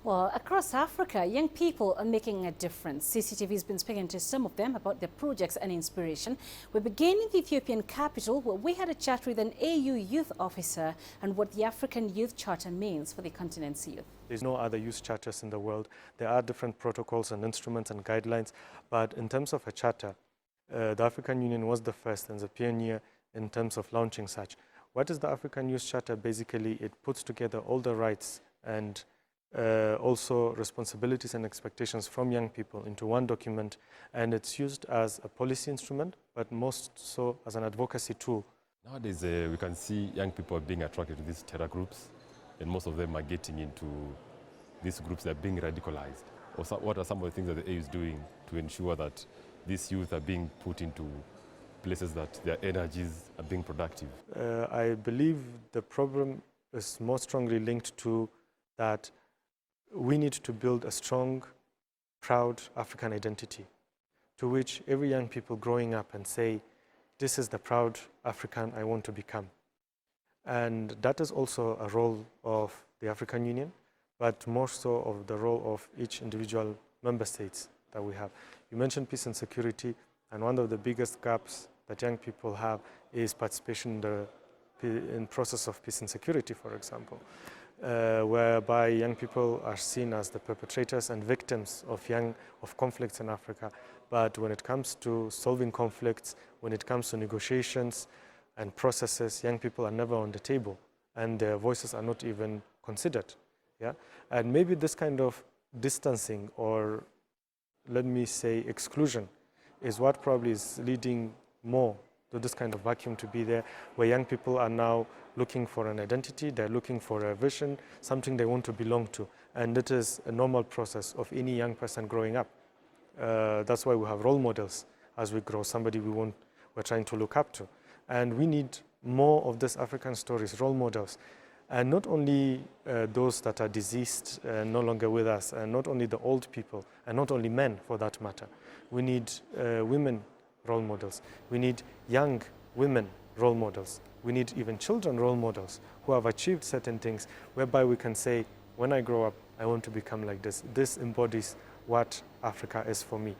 Well, across Africa, young people are making a difference. CCTV has been speaking to some of them about their projects and inspiration. We begin in the Ethiopian capital, where we had a chat with an AU youth officer and what the African Youth Charter means for the continent's youth. There's no other youth charters in the world. There are different protocols and instruments and guidelines, but in terms of a charter, the African Union was the first and the pioneer in terms of launching such. What is the African Youth Charter? Basically, it puts together all the rights and also responsibilities and expectations from young people into one document, and it's used as a policy instrument, but most so as an advocacy tool. Nowadays, we can see young people are being attracted to these terror groups, and most of them are getting into these groups that are being radicalized. What are some of the things that the AU is doing to ensure that these youth are being put into places that their energies are being productive? I believe the problem is more strongly linked to that we need to build a strong, proud African identity to which every young people growing up and say, this is the proud African I want to become. And that is also a role of the African Union, but more so of the role of each individual member states that we have. You mentioned peace and security, and one of the biggest gaps that young people have is participation in process of peace and security, for example. Whereby young people are seen as the perpetrators and victims of conflicts in Africa. But when it comes to solving conflicts, when it comes to negotiations and processes, young people are never on the table, and their voices are not even considered. Yeah? And maybe this kind of distancing, or let me say exclusion, is what probably is leading more to this kind of vacuum to be there, where young people are now looking for an identity, they're looking for a vision, something they want to belong to. And it is a normal process of any young person growing up. That's why we have role models as we grow, somebody we're trying to look up to. And we need more of these African stories, role models. And not only those that are deceased, no longer with us, and not only the old people, and not only men for that matter. We need women role models. We need young women role models. We need even children role models who have achieved certain things, whereby we can say, when I grow up, I want to become like this. This embodies what Africa is for me.